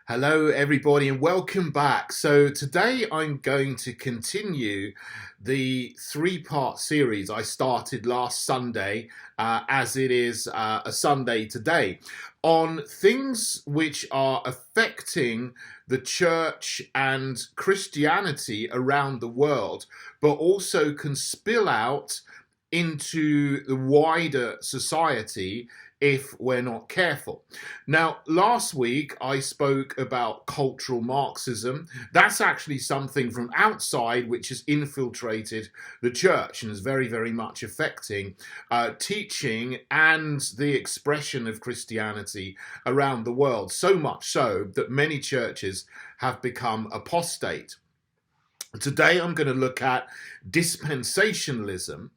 Hello, everybody, and welcome back. So, today I'm going to continue the three-part series I started last Sunday, as it is a Sunday today, on things which are affecting the church and Christianity around the world, but also can spill out into the wider society if we're not careful. Now, last week I spoke about cultural Marxism. That's actually something from outside which has infiltrated the church and is very, very much affecting teaching and the expression of Christianity around the world, so much so that many churches have become apostate. Today I'm going to look at dispensationalism,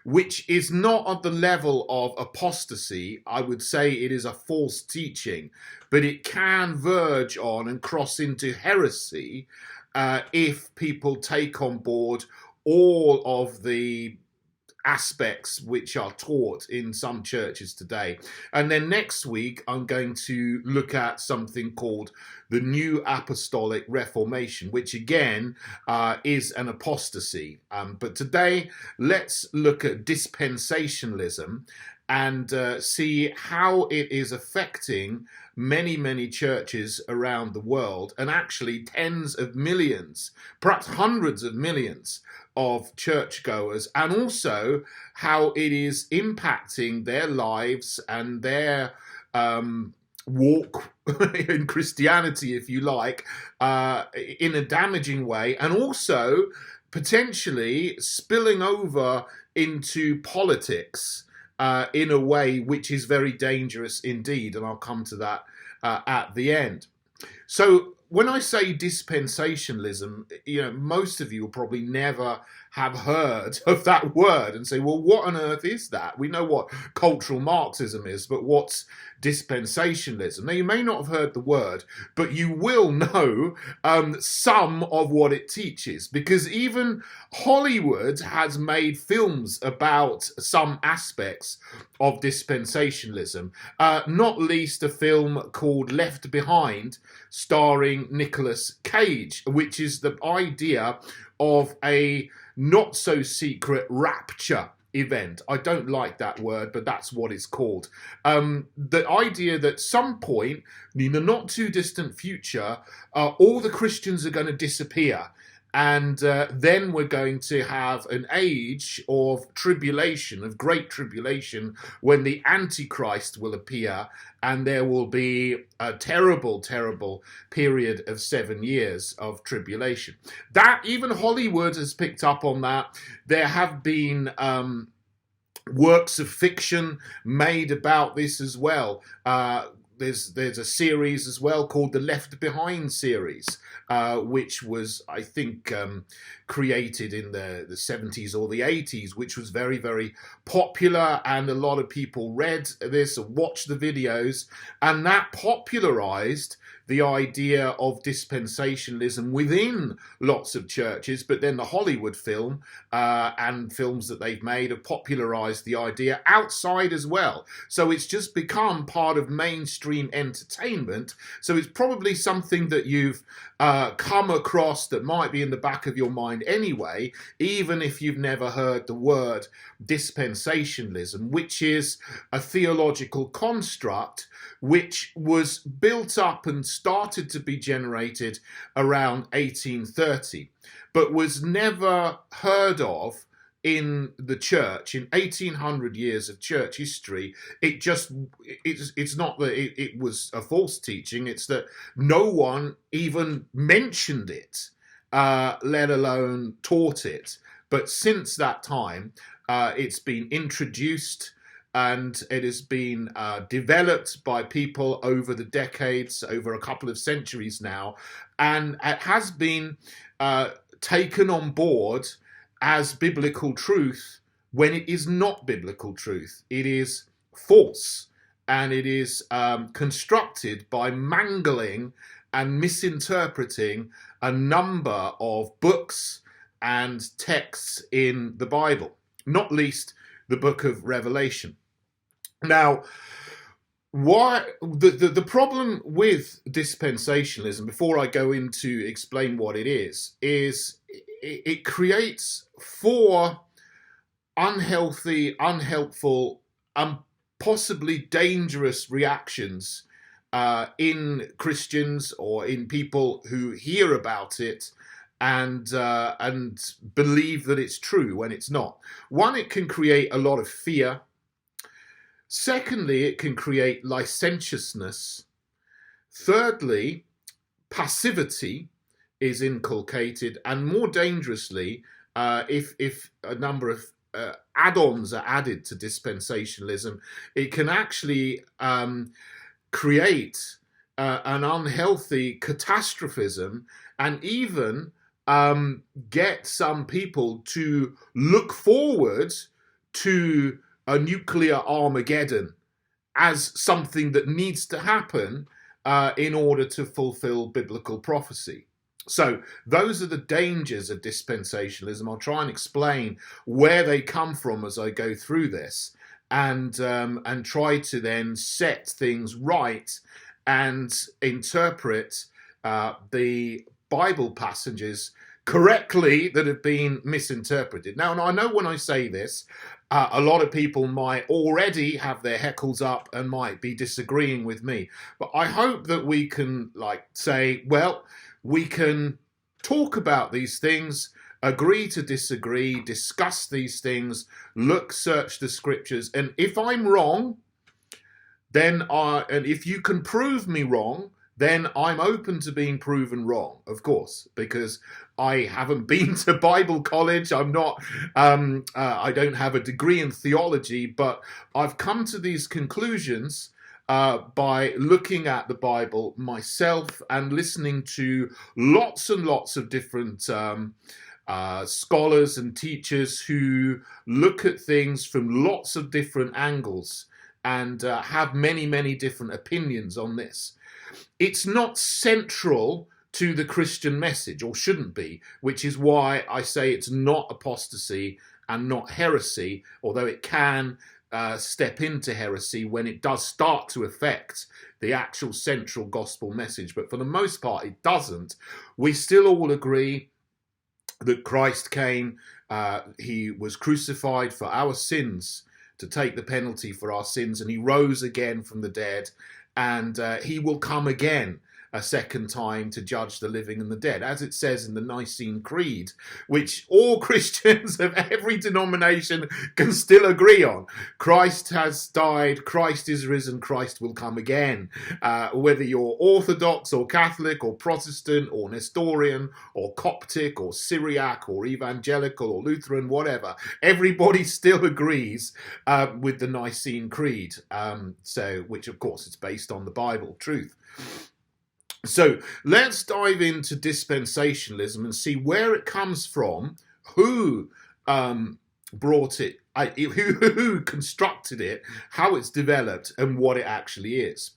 which is not at the level of apostasy. I would say it is a false teaching, but it can verge on and cross into heresy if people take on board all of the aspects which are taught in some churches today. And then next week, I'm going to look at something called the New Apostolic Reformation, which again is an apostasy. But today, let's look at dispensationalism and see how it is affecting many, many churches around the world, and actually tens of millions, perhaps hundreds of millions of churchgoers, and also how it is impacting their lives and their walk in Christianity, if you like, in a damaging way, and also potentially spilling over into politics in a way which is very dangerous indeed, and I'll come to that at the end. So when I say dispensationalism, most of you will probably never have heard of that word and say, well, what on earth is that? We know what cultural Marxism is, but what's dispensationalism? Now, you may not have heard the word, but you will know some of what it teaches, because even Hollywood has made films about some aspects of dispensationalism, not least a film called Left Behind, starring Nicolas Cage, which is the idea of a not-so-secret rapture event. I don't like that word, but that's what it's called. The idea that some point, in the not-too-distant future, all the Christians are going to disappear. And then we're going to have an age of tribulation, of great tribulation, when the Antichrist will appear, and there will be a terrible, terrible period of 7 years of tribulation. That, even Hollywood has picked up on that. There have been works of fiction made about this as well. There's a series as well called the Left Behind series, which was, I think, created in the 70s or the 80s, which was very, very popular, and a lot of people read this and watched the videos, and that popularized the idea of dispensationalism within lots of churches. But then the Hollywood film and films that they've made have popularized the idea outside as well. So it's just become part of mainstream entertainment. So it's probably something that you've come across that might be in the back of your mind anyway, even if you've never heard the word dispensationalism, which is a theological construct which was built up and started to be generated around 1830, but was never heard of in the church. In 1800 years of church history, it's not that it was a false teaching, it's that no one even mentioned it, let alone taught it. But since that time, it's been introduced, and it has been developed by people over the decades, over a couple of centuries now, and it has been taken on board as biblical truth when it is not biblical truth. It is false, and it is constructed by mangling and misinterpreting a number of books and texts in the Bible, not least the book of Revelation. Now, The problem with dispensationalism, before I go into explain what it is it creates four unhealthy, unhelpful, and possibly dangerous reactions in Christians or in people who hear about it and believe that it's true when it's not. One, it can create a lot of fear. Secondly, it can create licentiousness. Thirdly, passivity is inculcated, and more dangerously, if a number of add-ons are added to dispensationalism, it can actually create an unhealthy catastrophism, and even get some people to look forward to a nuclear Armageddon as something that needs to happen in order to fulfill biblical prophecy. So those are the dangers of dispensationalism. I'll try and explain where they come from as I go through this, and try to then set things right and interpret the Bible passages correctly that have been misinterpreted. Now, and I know when I say this, a lot of people might already have their heckles up and might be disagreeing with me. But I hope that we can say, well, we can talk about these things, agree to disagree, discuss these things, search the scriptures. And if I'm wrong, then and if you can prove me wrong, then I'm open to being proven wrong, of course, because I haven't been to Bible college. I'm not, I don't have a degree in theology, but I've come to these conclusions by looking at the Bible myself and listening to lots and lots of different scholars and teachers who look at things from lots of different angles and have many, many different opinions on this. It's not central to the Christian message, or shouldn't be, which is why I say it's not apostasy and not heresy, although it can step into heresy when it does start to affect the actual central gospel message. But for the most part, it doesn't. We still all agree that Christ came, he was crucified for our sins, to take the penalty for our sins, and he rose again from the dead, and he will come again a second time to judge the living and the dead, as it says in the Nicene Creed, which all Christians of every denomination can still agree on. Christ has died, Christ is risen, Christ will come again. Whether you're Orthodox or Catholic or Protestant or Nestorian or Coptic or Syriac or Evangelical or Lutheran, whatever, everybody still agrees with the Nicene Creed, which of course is based on the Bible truth. So let's dive into dispensationalism and see where it comes from, who brought it, who constructed it, how it's developed, and what it actually is.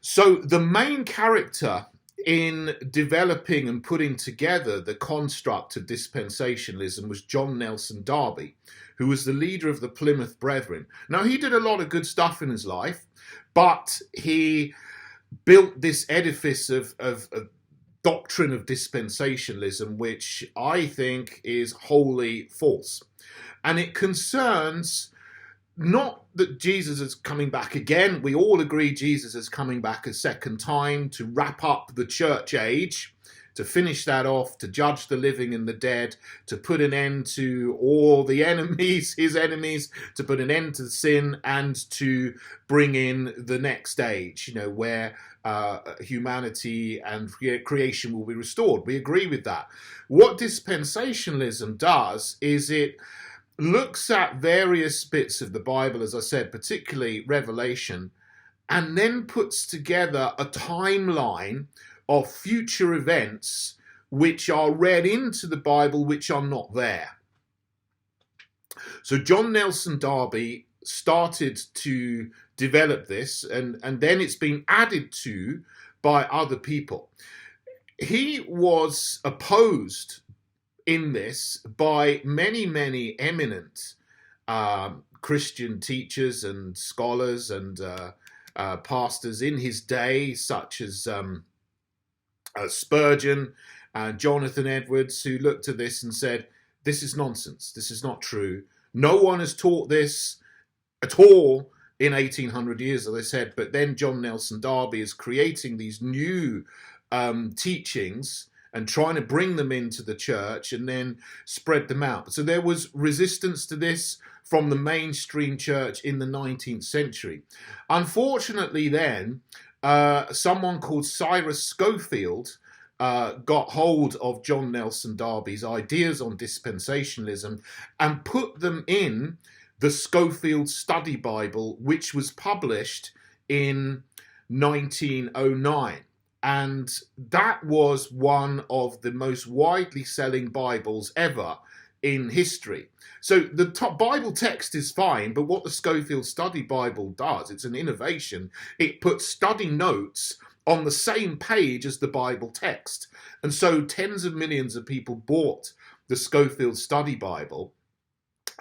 So the main character in developing and putting together the construct of dispensationalism was John Nelson Darby, who was the leader of the Plymouth Brethren. Now, he did a lot of good stuff in his life, but he built this edifice of doctrine of dispensationalism, which I think is wholly false. And it concerns not that Jesus is coming back again. We all agree Jesus is coming back a second time to wrap up the church age, to finish that off, to judge the living and the dead, to put an end to all the enemies, his enemies, to put an end to sin, and to bring in the next age, where humanity and creation will be restored. We agree with that. What dispensationalism does is it looks at various bits of the Bible, as I said, particularly Revelation, and then puts together a timeline of future events which are read into the Bible which are not there. So John Nelson Darby started to develop this, and then it's been added to by other people. He was opposed in this by many, many eminent Christian teachers and scholars and pastors in his day, such as Spurgeon, Jonathan Edwards, who looked at this and said, this is nonsense. This is not true. No one has taught this at all in 1800 years, as I said. But then John Nelson Darby is creating these new teachings and trying to bring them into the church and then spread them out. So there was resistance to this from the mainstream church in the 19th century. Unfortunately then, someone called Cyrus Scofield got hold of John Nelson Darby's ideas on dispensationalism and put them in the Scofield Study Bible, which was published in 1909. And that was one of the most widely selling Bibles ever in history. So the Bible text is fine, but what the Scofield Study Bible does, it's an innovation. It puts study notes on the same page as the Bible text. And so tens of millions of people bought the Scofield Study Bible.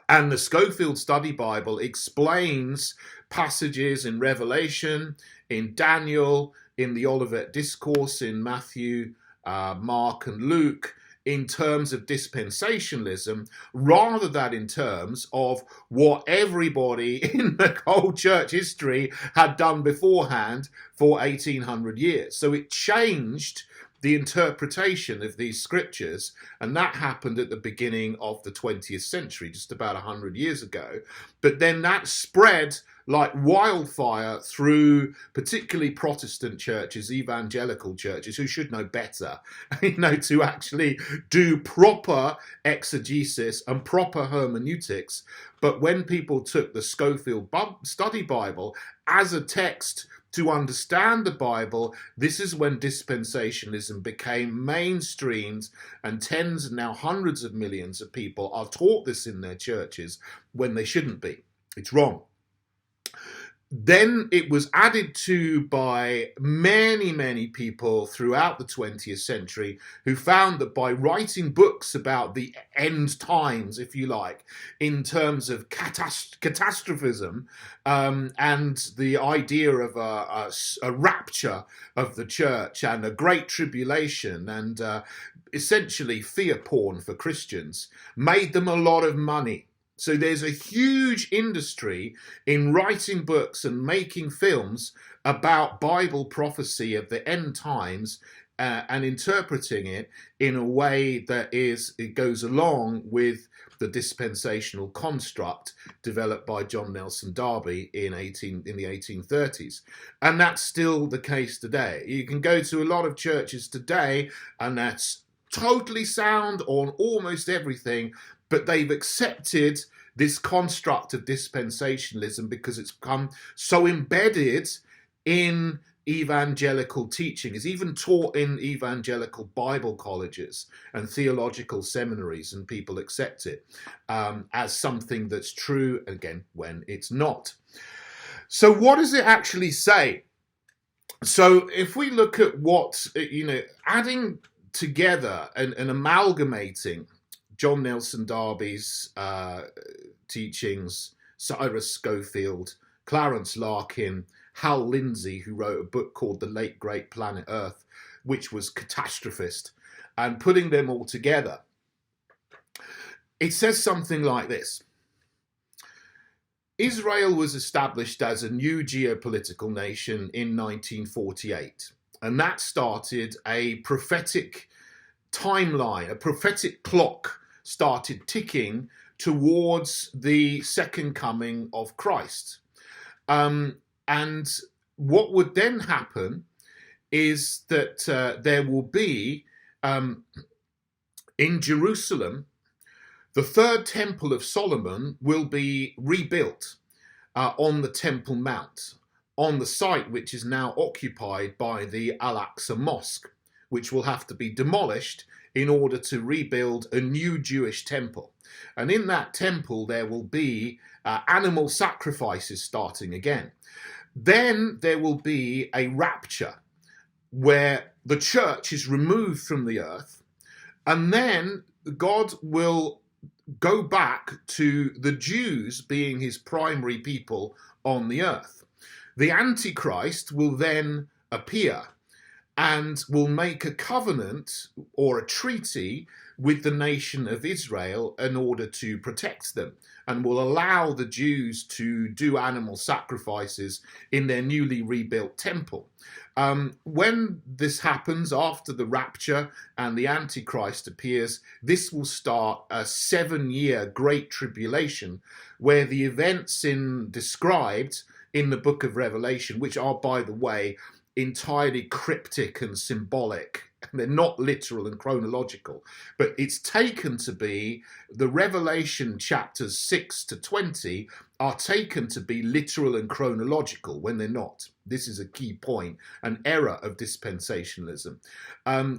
And the Scofield Study Bible explains passages in Revelation, in Daniel, in the Olivet Discourse, in Matthew, Mark, and Luke, in terms of dispensationalism, rather than in terms of what everybody in the whole church history had done beforehand for 1800 years. So it changed the interpretation of these scriptures, and that happened at the beginning of the 20th century, just about 100 years ago. But then that spread like wildfire through particularly Protestant churches, evangelical churches, who should know better, to actually do proper exegesis and proper hermeneutics. But when people took the Scofield Study Bible as a text to understand the Bible, this is when dispensationalism became mainstreamed, and tens and now hundreds of millions of people are taught this in their churches when they shouldn't be. It's wrong. Then it was added to by many, many people throughout the 20th century who found that by writing books about the end times, if you like, in terms of catastrophism and the idea of a rapture of the church and a great tribulation and essentially fear porn for Christians, made them a lot of money. So there's a huge industry in writing books and making films about Bible prophecy of the end times and interpreting it in a way that it goes along with the dispensational construct developed by John Nelson Darby in the 1830s. And that's still the case today. You can go to a lot of churches today and that's totally sound on almost everything, but they've accepted this construct of dispensationalism because it's become so embedded in evangelical teaching. It's even taught in evangelical Bible colleges and theological seminaries, and people accept it as something that's true, again, when it's not. So what does it actually say? So if we look at what, adding together and amalgamating John Nelson Darby's teachings, Cyrus Scofield, Clarence Larkin, Hal Lindsey, who wrote a book called The Late Great Planet Earth, which was catastrophist, and putting them all together, it says something like this. Israel was established as a new geopolitical nation in 1948, and that started a prophetic timeline, a prophetic clock started ticking towards the second coming of Christ. And what would then happen is that there will be, in Jerusalem, the third temple of Solomon will be rebuilt on the Temple Mount, on the site which is now occupied by the Al-Aqsa Mosque, which will have to be demolished in order to rebuild a new Jewish temple. And in that temple, there will be animal sacrifices starting again. Then there will be a rapture where the church is removed from the earth, and then God will go back to the Jews being his primary people on the earth. The Antichrist will then appear and will make a covenant or a treaty with the nation of Israel in order to protect them, and will allow the Jews to do animal sacrifices in their newly rebuilt temple. When this happens after the rapture and the Antichrist appears, this will start a 7-year great tribulation, where the events described in the book of Revelation, which are, by the way, entirely cryptic and symbolic. They're not literal and chronological, but it's taken to be the Revelation chapters 6 to 20 are taken to be literal and chronological when they're not. This is a key point, an error of dispensationalism.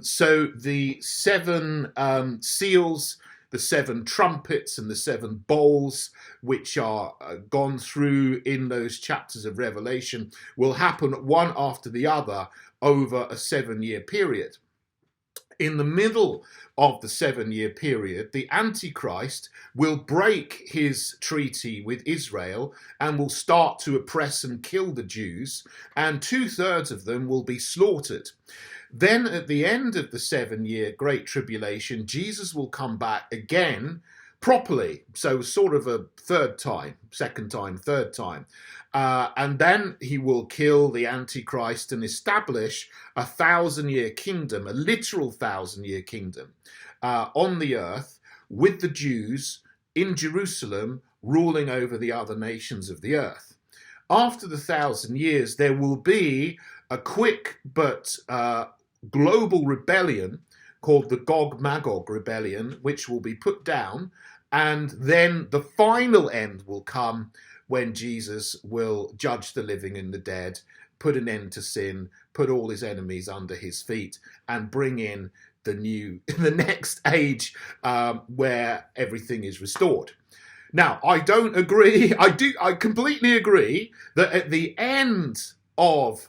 So the 7 seals, the 7 trumpets and the 7 bowls, which are gone through in those chapters of Revelation, will happen one after the other over a 7-year period. In the middle of the 7-year period, the Antichrist will break his treaty with Israel and will start to oppress and kill the Jews, and 2/3 of them will be slaughtered. Then at the end of the 7-year Great Tribulation, Jesus will come back again properly. So sort of a third time, second time, third time. And then he will kill the Antichrist and establish a 1,000-year kingdom, a literal 1,000-year kingdom on the earth with the Jews in Jerusalem ruling over the other nations of the earth. After the 1,000 years, there will be a quick but global rebellion called the Gog-Magog rebellion, which will be put down, and then the final end will come when Jesus will judge the living and the dead, put an end to sin, put all his enemies under his feet, and bring in the next age where everything is restored. Now, I don't agree. I completely agree that at the end of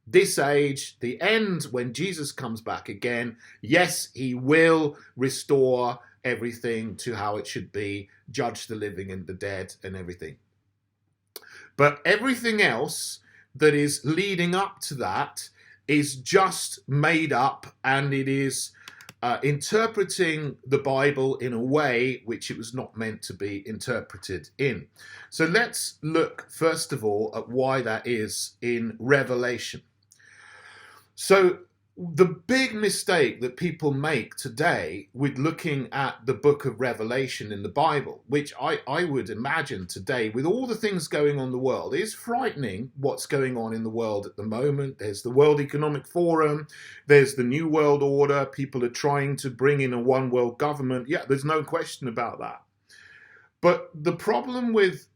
this age, the end when Jesus comes back again, yes, he will restore everything to how it should be, judge the living and the dead and everything. But everything else that is leading up to that is just made up, and it is interpreting the Bible in a way which it was not meant to be interpreted in. So let's look first of all at why that is in Revelation. So the big mistake that people make today with looking at the book of Revelation in the Bible, which I would imagine today, with all the things going on in the world, is frightening what's going on in the world at the moment. There's the World Economic Forum, there's the New World Order, people are trying to bring in a one world government. Yeah, there's no question about that. But the problem with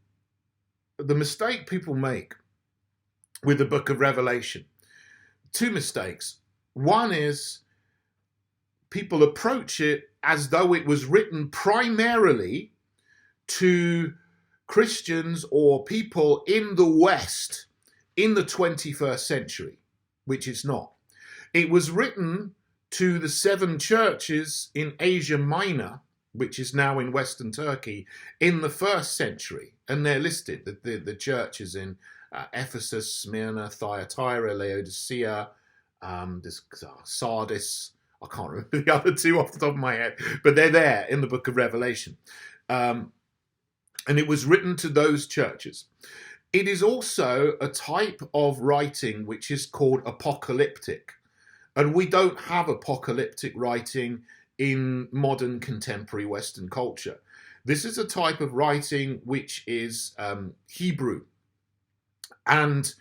the mistake people make with the book of Revelation, 2 mistakes. One is people approach it as though it was written primarily to Christians or people in the West in the 21st century, which it's not. It was written to the 7 churches in Asia Minor, which is now in Western Turkey, in the 1st century. And they're listed, the churches in Ephesus, Smyrna, Thyatira, Laodicea, Sardis. I can't remember the other 2 off the top of my head, but they're there in the book of Revelation. And it was written to those churches. It is also a type of writing which is called apocalyptic. And we don't have apocalyptic writing in modern contemporary Western culture. This is a type of writing which is Hebrew. And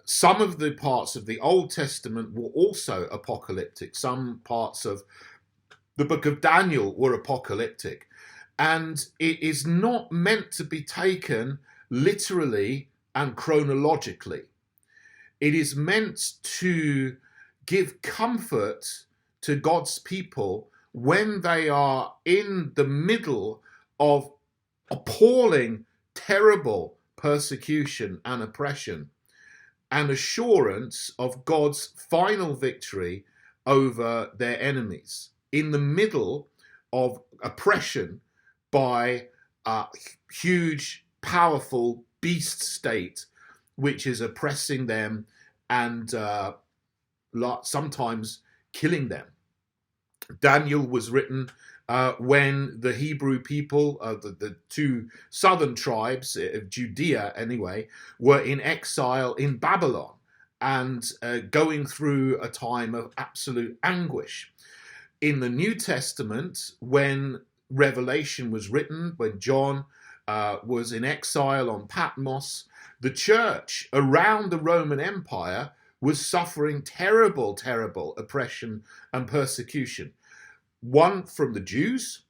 some of the parts of the Old Testament were also apocalyptic. Some parts of the book of Daniel were apocalyptic. And it is not meant to be taken literally and chronologically. It is meant to give comfort to God's people when they are in the middle of appalling, terrible persecution and oppression, and assurance of God's final victory over their enemies, in the middle of oppression by a huge, powerful beast state which is oppressing them and sometimes killing them. Daniel was written when the Hebrew people, the two southern tribes of Judea anyway, were in exile in Babylon and going through a time of absolute anguish. In the New Testament, when Revelation was written, when John was in exile on Patmos, the church around the Roman Empire was suffering terrible, terrible oppression and persecution. One from the Jews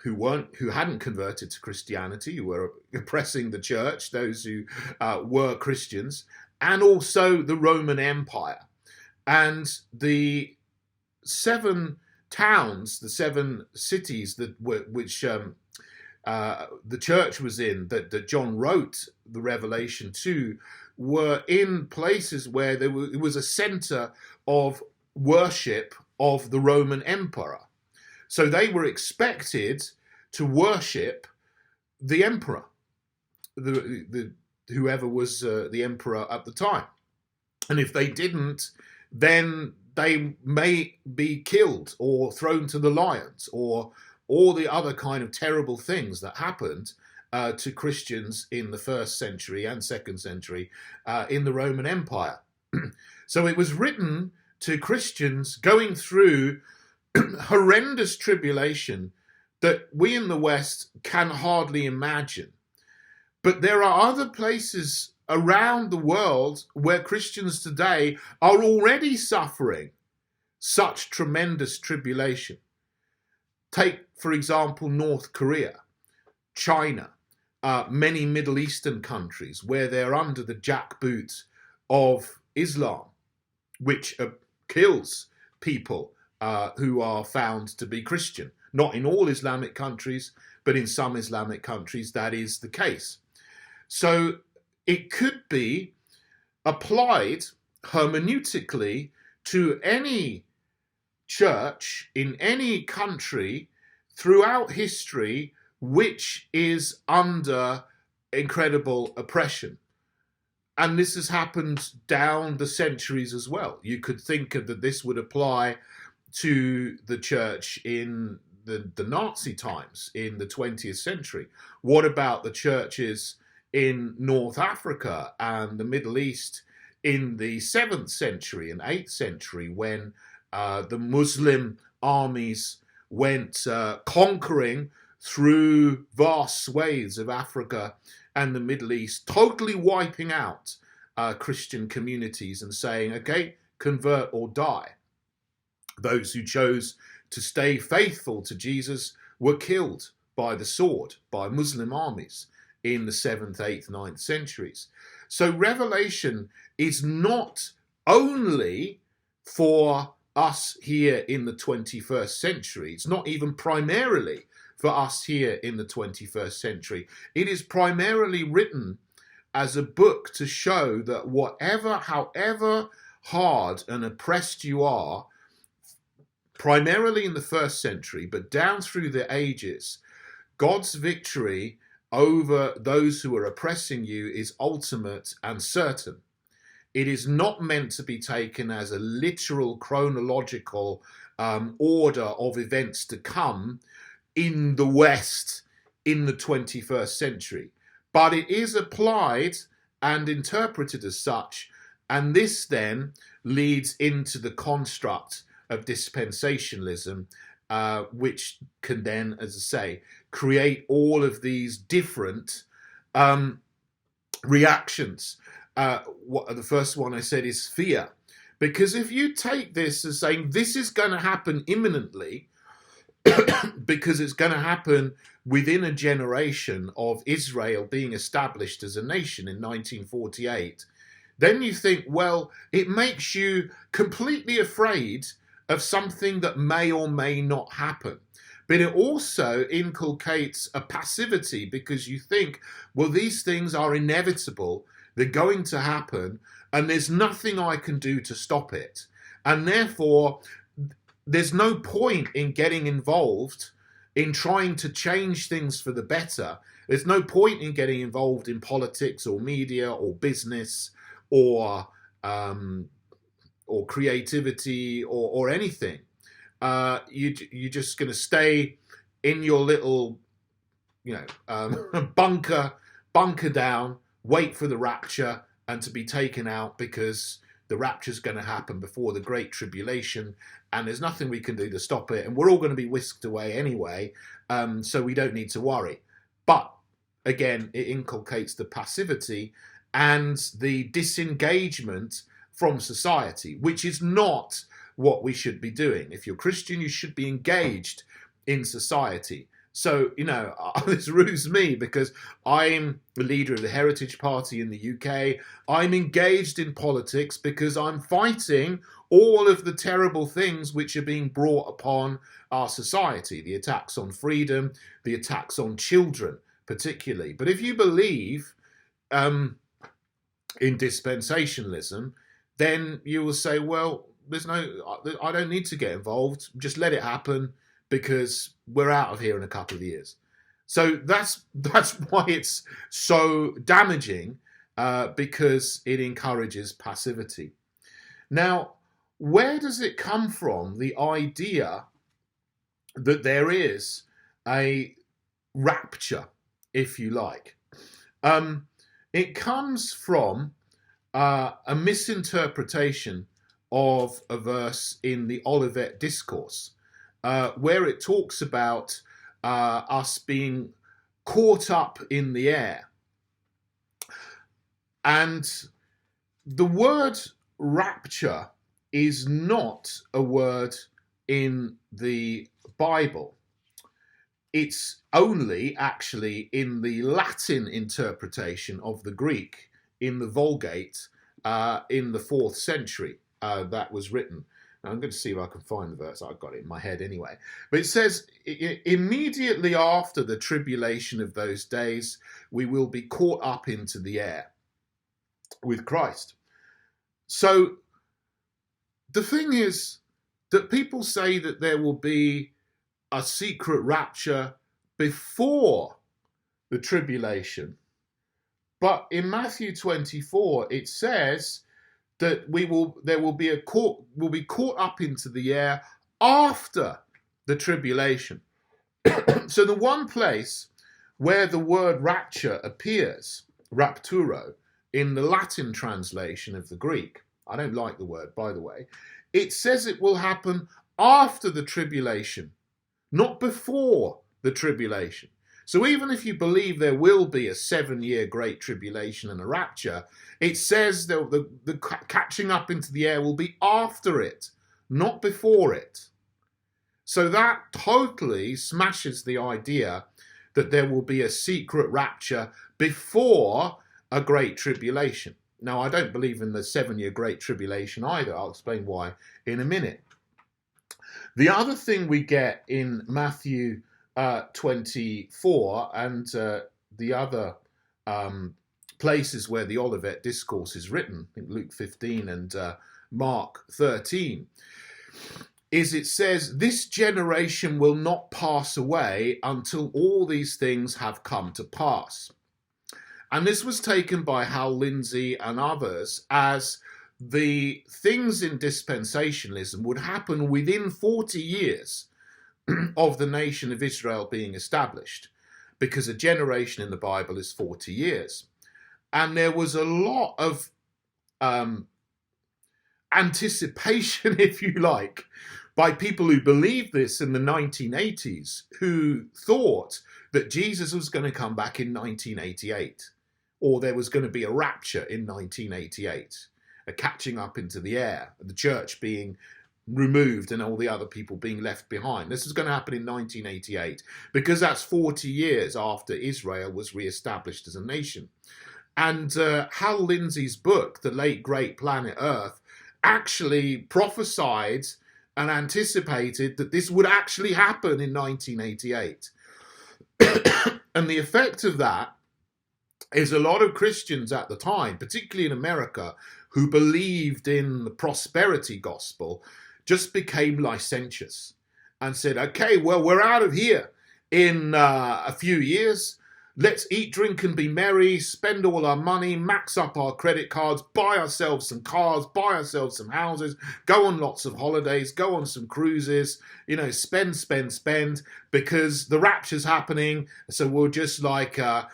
who hadn't converted to Christianity, who were oppressing the church, those who were Christians, and also the Roman Empire. And the 7 towns, the 7 cities which the church was in, that John wrote the Revelation to, were in places where it was a center of worship of the Roman emperor. So they were expected to worship the emperor, whoever was the emperor at the time. And if they didn't, then they may be killed or thrown to the lions, or all the other kind of terrible things that happened to Christians in the 1st century and 2nd century in the Roman Empire. So it was written to Christians going through horrendous tribulation that we in the West can hardly imagine. But there are other places around the world where Christians today are already suffering such tremendous tribulation. Take, for example, North Korea, China, many Middle Eastern countries where they're under the jackboot of Islam, which kills people who are found to be Christian. Not in all Islamic countries, but in some Islamic countries that is the case. So it could be applied hermeneutically to any church in any country throughout history which is under incredible oppression. And this has happened down the centuries as well. You could think that this would apply to the church in the Nazi times in the 20th century. What about the churches in North Africa and the Middle East in the 7th century and 8th century, when the Muslim armies went conquering through vast swathes of Africa and the Middle East, totally wiping out Christian communities and saying, okay, convert or die. Those who chose to stay faithful to Jesus were killed by the sword, by Muslim armies in the 7th, 8th, 9th centuries. So Revelation is not only for us here in the 21st century. It's not even primarily for us here in the 21st century. It is primarily written as a book to show that however hard and oppressed you are, primarily in the 1st century, but down through the ages, God's victory over those who are oppressing you is ultimate and certain. It is not meant to be taken as a literal chronological order of events to come in the West in the 21st century. But it is applied and interpreted as such, and this then leads into the construct of dispensationalism, which can then, as I say, create all of these different reactions. The first one I said is fear. Because if you take this as saying this is going to happen imminently, because it's going to happen within a generation of Israel being established as a nation in 1948, then you think, well, it makes you completely afraid of something that may or may not happen. But it also inculcates a passivity, because you think, well, these things are inevitable, they're going to happen, and there's nothing I can do to stop it. And therefore, there's no point in getting involved in trying to change things for the better. There's no point in getting involved in politics or media or business or creativity or anything. You're just going to stay in your little, bunker down, wait for the rapture and to be taken out, because the rapture is going to happen before the Great Tribulation, and there's nothing we can do to stop it, and we're all going to be whisked away anyway, so we don't need to worry. But again, it inculcates the passivity and the disengagement from society, which is not what we should be doing. If you're Christian, you should be engaged in society. So, this rues me because I'm the leader of the Heritage Party in the UK. I'm engaged in politics because I'm fighting all of the terrible things which are being brought upon our society, the attacks on freedom, the attacks on children particularly. But if you believe in dispensationalism, then you will say, well, I don't need to get involved. Just let it happen, because we're out of here in a couple of years. So that's why it's so damaging, because it encourages passivity. Now, where does it come from, the idea that there is a rapture, if you like? It comes from a misinterpretation of a verse in the Olivet Discourse, where it talks about us being caught up in the air. And the word rapture is not a word in the Bible. It's only actually in the Latin interpretation of the Greek in the Vulgate in the 4th century that was written. Now, I'm going to see if I can find the verse. I've got it in my head anyway. But it says, immediately after the tribulation of those days, we will be caught up into the air with Christ. So the thing is that people say that there will be a secret rapture before the tribulation. But in Matthew 24, it says that we'll be caught up into the air after the tribulation. So the one place where the word rapture appears, rapturo, in the Latin translation of the Greek, I don't like the word, by the way, it says it will happen after the tribulation, not before the tribulation. So even if you believe there will be a 7-year great tribulation and a rapture, it says the catching up into the air will be after it, not before it. So that totally smashes the idea that there will be a secret rapture before a great tribulation. Now, I don't believe in the 7-year great tribulation either. I'll explain why in a minute. The other thing we get in Matthew 24 and the other places where the Olivet Discourse is written, I think Luke 15 and Mark 13, is it says, this generation will not pass away until all these things have come to pass. And this was taken by Hal Lindsey and others as the things in dispensationalism would happen within 40 years of the nation of Israel being established, because a generation in the Bible is 40 years. And there was a lot of anticipation, if you like, by people who believed this in the 1980s, who thought that Jesus was going to come back in 1988, or there was going to be a rapture in 1988, a catching up into the air, the church being removed and all the other people being left behind. This is going to happen in 1988 because that's 40 years after Israel was re-established as a nation. And Hal Lindsey's book, The Late Great Planet Earth, actually prophesied and anticipated that this would actually happen in 1988. And the effect of that is a lot of Christians at the time, particularly in America, who believed in the prosperity gospel, just became licentious and said, okay, well, we're out of here in a few years. Let's eat, drink, and be merry, spend all our money, max up our credit cards, buy ourselves some cars, buy ourselves some houses, go on lots of holidays, go on some cruises, spend, because the rapture's happening. So we'll just live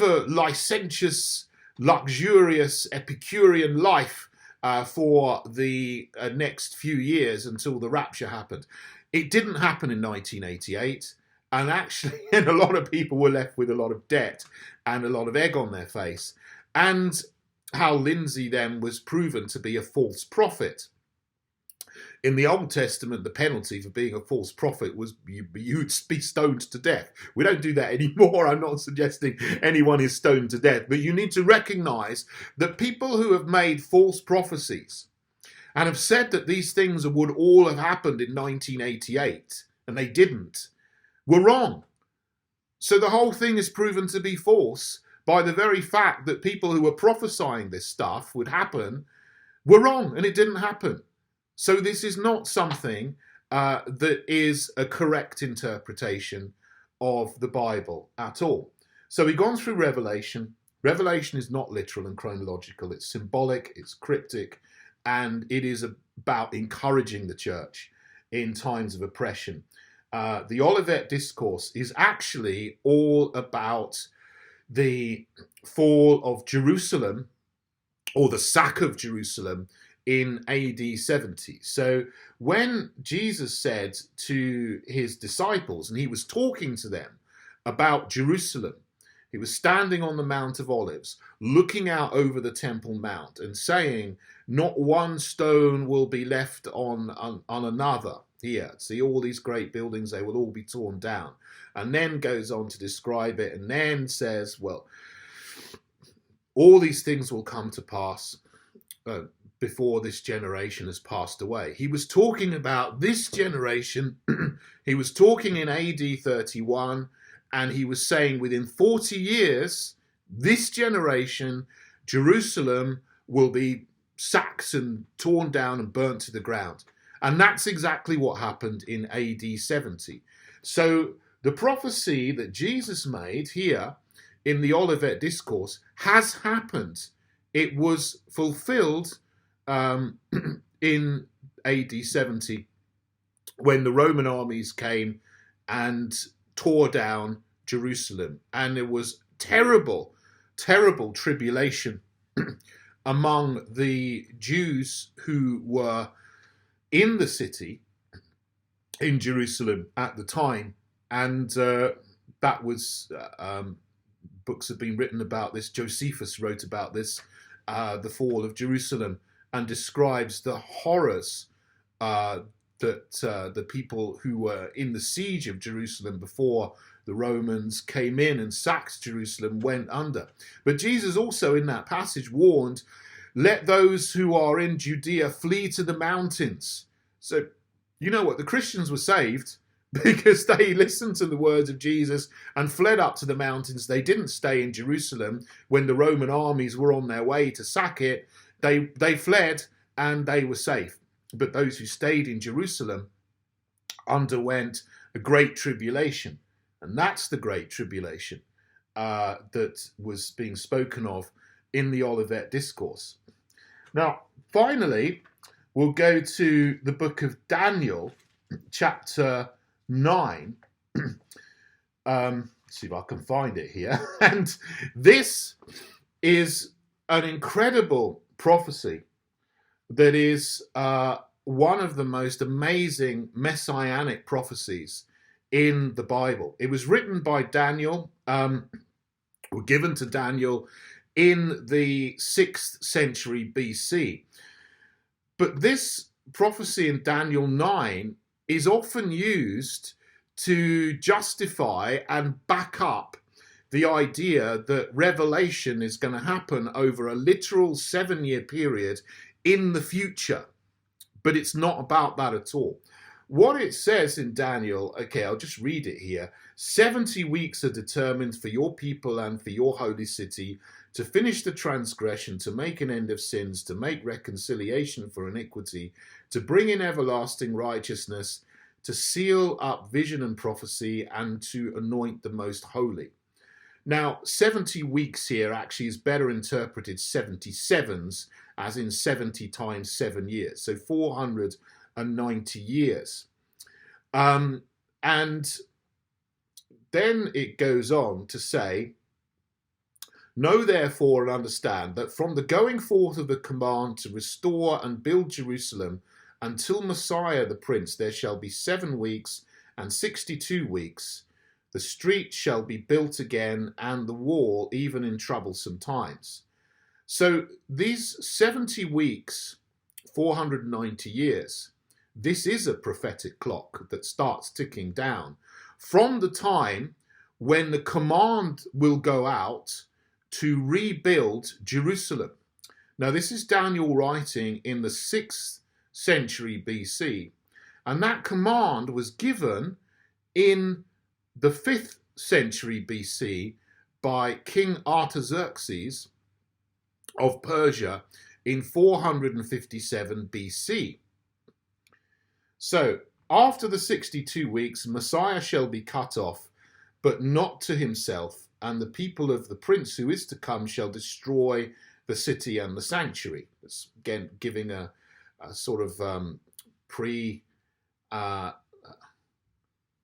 a licentious, luxurious, Epicurean life for the next few years until the rapture happened. It didn't happen in 1988. And actually, a lot of people were left with a lot of debt and a lot of egg on their face. And Hal Lindsey then was proven to be a false prophet. In the Old Testament, the penalty for being a false prophet was you'd be stoned to death. We don't do that anymore. I'm not suggesting anyone is stoned to death. But you need to recognize that people who have made false prophecies and have said that these things would all have happened in 1988, and they didn't, were wrong. So the whole thing is proven to be false by the very fact that people who were prophesying this stuff would happen were wrong, and it didn't happen. So this is not something that is a correct interpretation of the Bible at all. So we've gone through Revelation. Revelation is not literal and chronological. It's symbolic, it's cryptic, and it is about encouraging the church in times of oppression. The Olivet Discourse is actually all about the fall of Jerusalem, or the sack of Jerusalem, in AD 70. So when Jesus said to his disciples, and he was talking to them about Jerusalem, he was standing on the Mount of Olives, looking out over the Temple Mount and saying, not one stone will be left on another. Here, see all these great buildings, they will all be torn down. And then goes on to describe it, and then says, well, all these things will come to pass before this generation has passed away. He was talking about this generation. He was talking in AD 31, and he was saying within 40 years, this generation, Jerusalem will be sacked and torn down and burnt to the ground. And that's exactly what happened in AD 70. So the prophecy that Jesus made here in the Olivet Discourse has happened. It was fulfilled in AD 70 when the Roman armies came and tore down Jerusalem. And there was terrible, terrible tribulation among the Jews who were in the city, in Jerusalem at the time. And that was, books have been written about this. Josephus wrote about this, the fall of Jerusalem, and describes the horrors that the people who were in the siege of Jerusalem before the Romans came in and sacked Jerusalem went under. But Jesus also in that passage warned, let those who are in Judea flee to the mountains. So, you know what? The Christians were saved because they listened to the words of Jesus and fled up to the mountains. They didn't stay in Jerusalem when the Roman armies were on their way to sack it. They fled and they were safe. But those who stayed in Jerusalem underwent a great tribulation. And that's the great tribulation that was being spoken of in the Olivet Discourse. Now, finally, we'll go to the book of Daniel, chapter 9. See if I can find it here. And this is an incredible prophecy that is one of the most amazing messianic prophecies in the Bible. It was written by Daniel, or given to Daniel in the 6th century BC. But this prophecy in Daniel 9 is often used to justify and back up the idea that Revelation is going to happen over a literal 7-year period in the future. But it's not about that at all. What it says in Daniel, okay, I'll just read it here. 70 weeks are determined for your people and for your holy city to finish the transgression, to make an end of sins, to make reconciliation for iniquity, to bring in everlasting righteousness, to seal up vision and prophecy, and to anoint the most holy. Now, 70 weeks here actually is better interpreted 77s, as in 70 times 7 years, so 490 years. And then it goes on to say, know therefore and understand that from the going forth of the command to restore and build Jerusalem until Messiah the Prince, there shall be 7 weeks and 62 weeks. The street shall be built again, and the wall, even in troublesome times. So these 70 weeks, 490 years, this is a prophetic clock that starts ticking down from the time when the command will go out to rebuild Jerusalem. Now, this is Daniel writing in the 6th century BC, and that command was given in the 5th century BC by King Artaxerxes of Persia in 457 BC. So, after the 62 weeks, Messiah shall be cut off, but not to himself, and the people of the prince who is to come shall destroy the city and the sanctuary. It's again giving a sort of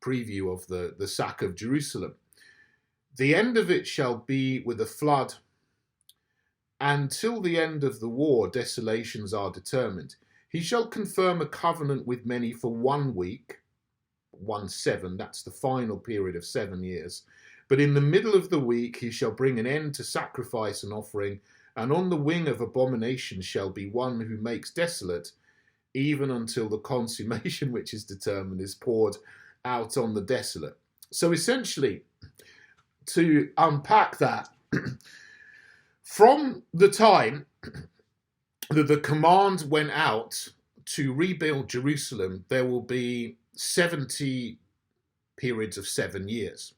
preview of the sack of Jerusalem. The end of it shall be with a flood, and till the end of the war desolations are determined. He shall confirm a covenant with many for 1 week, 1/7, that's the final period of 7 years. But in the middle of the week he shall bring an end to sacrifice and offering, and on the wing of abomination shall be one who makes desolate, even until the consummation which is determined is poured out on the desolate. So essentially, to unpack that, from the time that the command went out to rebuild Jerusalem, there will be 70 periods of 7 years,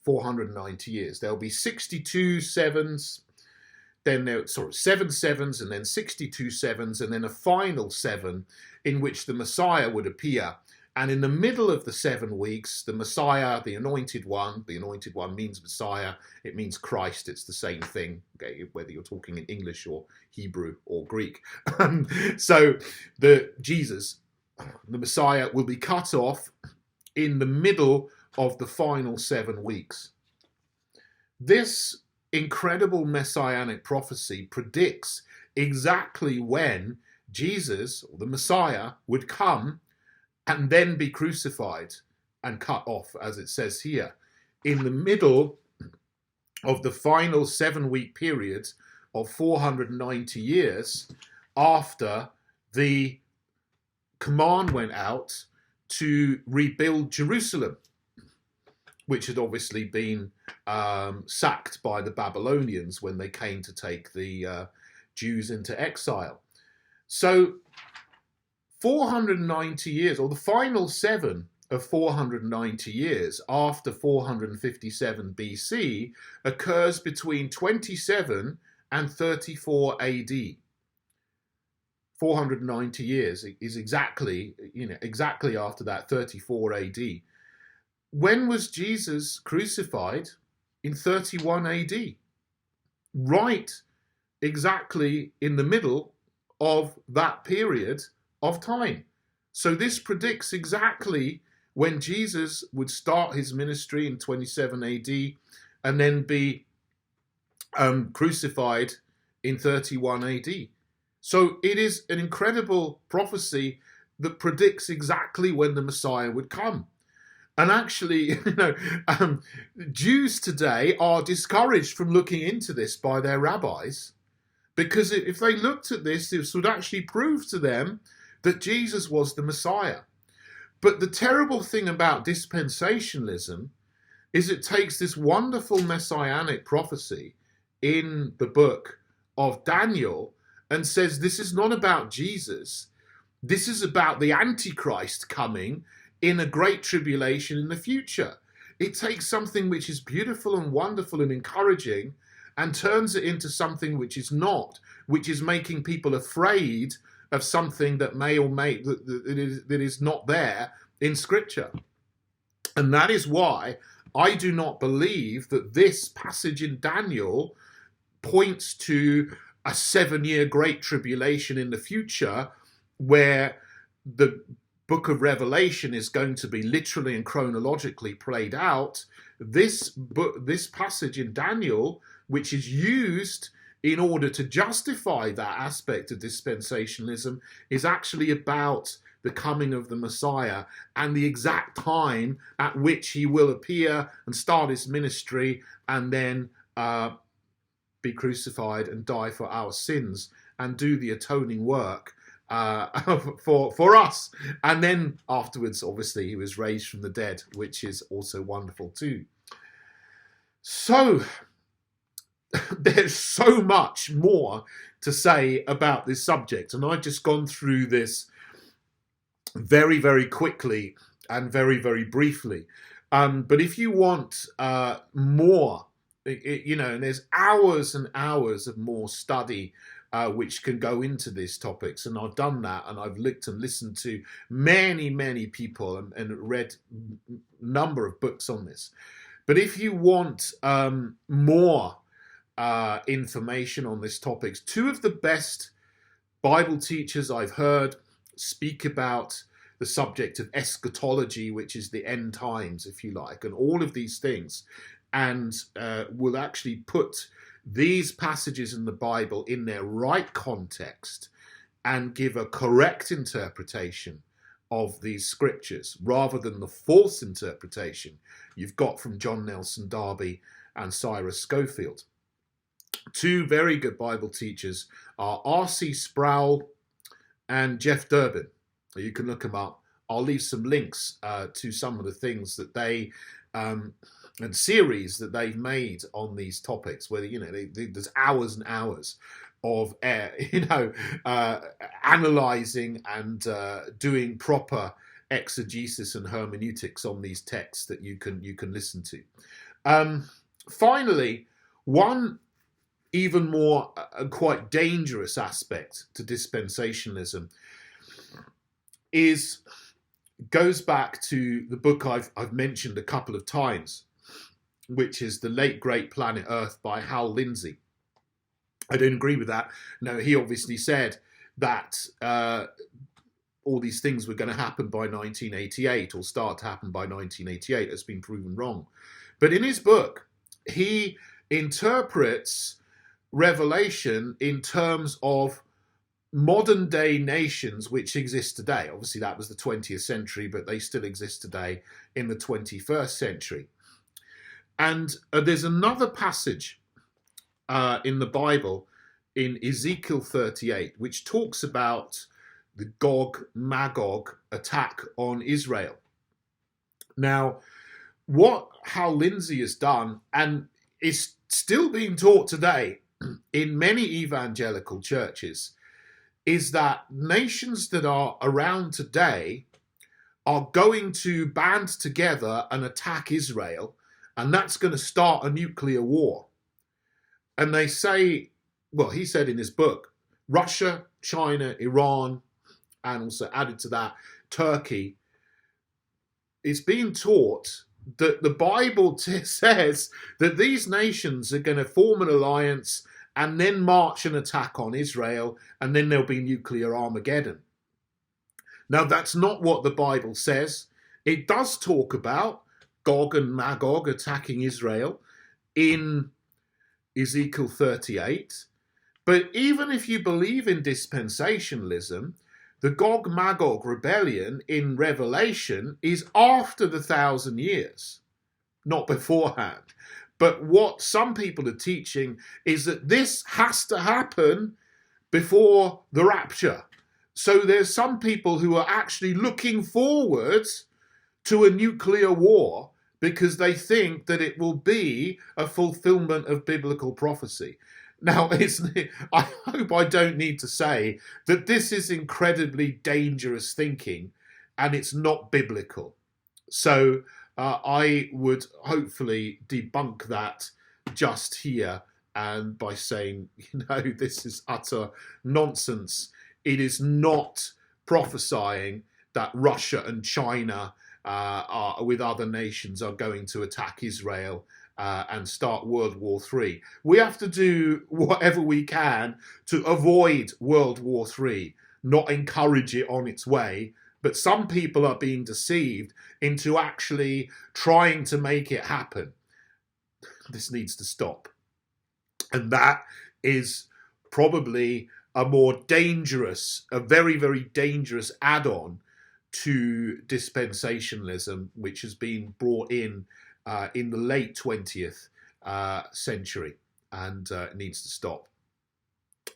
490 years. There'll be 62 sevens, then 7 sevens, and then 62 sevens, and then a final 7 in which the Messiah would appear. And in the middle of the 7 weeks, the Messiah, the anointed one means Messiah, it means Christ, it's the same thing, okay, whether you're talking in English or Hebrew or Greek. So Jesus, the Messiah, will be cut off in the middle of the final 7 weeks. This incredible messianic prophecy predicts exactly when Jesus, or the Messiah, would come and then be crucified and cut off, as it says here, in the middle of the final 7-week period of 490 years after the command went out to rebuild Jerusalem, which had obviously been sacked by the Babylonians when they came to take the Jews into exile. So 490 years, or the final 7 of 490 years after 457 BC, occurs between 27 and 34 AD. 490 years is exactly after that, 34 AD. When was Jesus crucified? In 31 AD. Right exactly in the middle of that period of time. So this predicts exactly when Jesus would start his ministry in 27 AD and then be crucified in 31 AD. So it is an incredible prophecy that predicts exactly when the Messiah would come. And actually, Jews today are discouraged from looking into this by their rabbis, because if they looked at this, this would actually prove to them that Jesus was the Messiah. But the terrible thing about dispensationalism is it takes this wonderful messianic prophecy in the book of Daniel and says this is not about Jesus. This is about the Antichrist coming in a great tribulation in the future. It takes something which is beautiful and wonderful and encouraging and turns it into something which is not, which is making people afraid of something that may or may that is not there in Scripture. And that is why I do not believe that this passage in Daniel points to a 7-year great tribulation in the future, where the book of Revelation is going to be literally and chronologically played out. This passage in Daniel, which is used in order to justify that aspect of dispensationalism, is actually about the coming of the Messiah and the exact time at which he will appear and start his ministry, and then be crucified and die for our sins and do the atoning work for us. And then afterwards, obviously, he was raised from the dead, which is also wonderful too. So there's so much more to say about this subject, and I've just gone through this very, very quickly and very, very briefly. But if you want more, and there's hours and hours of more study which can go into these topics, and I've done that, and I've looked and listened to many, many people and read a number of books on this. But if you want more information on this topics, two of the best Bible teachers I've heard speak about the subject of eschatology, which is the end times, if you like, and all of these things, and will actually put these passages in the Bible in their right context and give a correct interpretation of these scriptures, rather than the false interpretation you've got from John Nelson Darby and Cyrus Scofield. Two very good Bible teachers are R.C. Sproul and Jeff Durbin. You can look them up. I'll leave some links to some of the things that they and series that they've made on these topics, where there's hours and hours of analyzing and doing proper exegesis and hermeneutics on these texts that you can listen to. Finally, one even more quite dangerous aspect to dispensationalism goes back to the book I've mentioned a couple of times, which is The Late Great Planet Earth by Hal Lindsey. I don't agree with that. No, he obviously said that all these things were going to happen by 1988, or start to happen by 1988. It's been proven wrong. But in his book, he interprets Revelation in terms of modern day nations which exist today. Obviously, that was the 20th century, but they still exist today in the 21st century. And there's another passage in the Bible, in Ezekiel 38, which talks about the Gog-Magog attack on Israel. Now, what Hal Lindsey has done, and is still being taught today in many evangelical churches, is that nations that are around today are going to band together and attack Israel, and that's going to start a nuclear war. And they say, well, he said in his book, Russia, China, Iran, and also added to that, Turkey, is being taught that the Bible says that these nations are going to form an alliance and then march an attack on Israel, and then there'll be nuclear Armageddon. Now, that's not what the Bible says. It does talk about Gog and Magog attacking Israel in Ezekiel 38. But even if you believe in dispensationalism, the Gog-Magog rebellion in Revelation is after the 1,000 years, not beforehand. But what some people are teaching is that this has to happen before the rapture. So there's some people who are actually looking forward to a nuclear war because they think that it will be a fulfillment of biblical prophecy. Now, I hope I don't need to say that this is incredibly dangerous thinking, and it's not biblical. So I would hopefully debunk that just here, and by saying, this is utter nonsense. It is not prophesying that Russia and China with other nations are going to attack Israel and start World War III. We have to do whatever we can to avoid World War III, not encourage it on its way. But some people are being deceived into actually trying to make it happen. This needs to stop. And that is probably a more dangerous, a very, very dangerous add-on to dispensationalism, which has been brought in the late 20th century, and it needs to stop.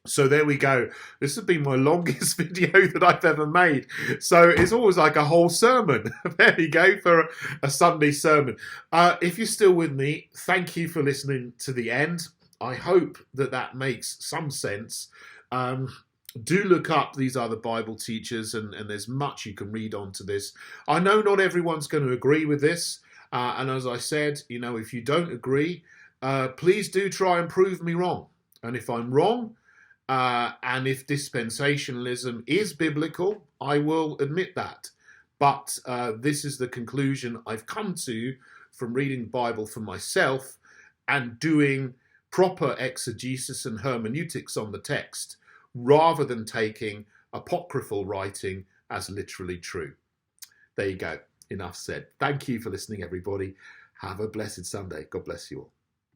So there we go. This has been my longest video that I've ever made. So it's always like a whole sermon. There we go for a Sunday sermon. If you're still with me, thank you for listening to the end. I hope that that makes some sense. Do look up these other Bible teachers, and there's much you can read onto this. I know not everyone's going to agree with this. And as I said, you know, if you don't agree, please do try and prove me wrong. And if I'm wrong, and if dispensationalism is biblical, I will admit that. But this is the conclusion I've come to from reading the Bible for myself and doing proper exegesis and hermeneutics on the text, rather than taking apocryphal writing as literally true. There you go. Enough said. Thank you for listening, everybody. Have a blessed Sunday. God bless you all.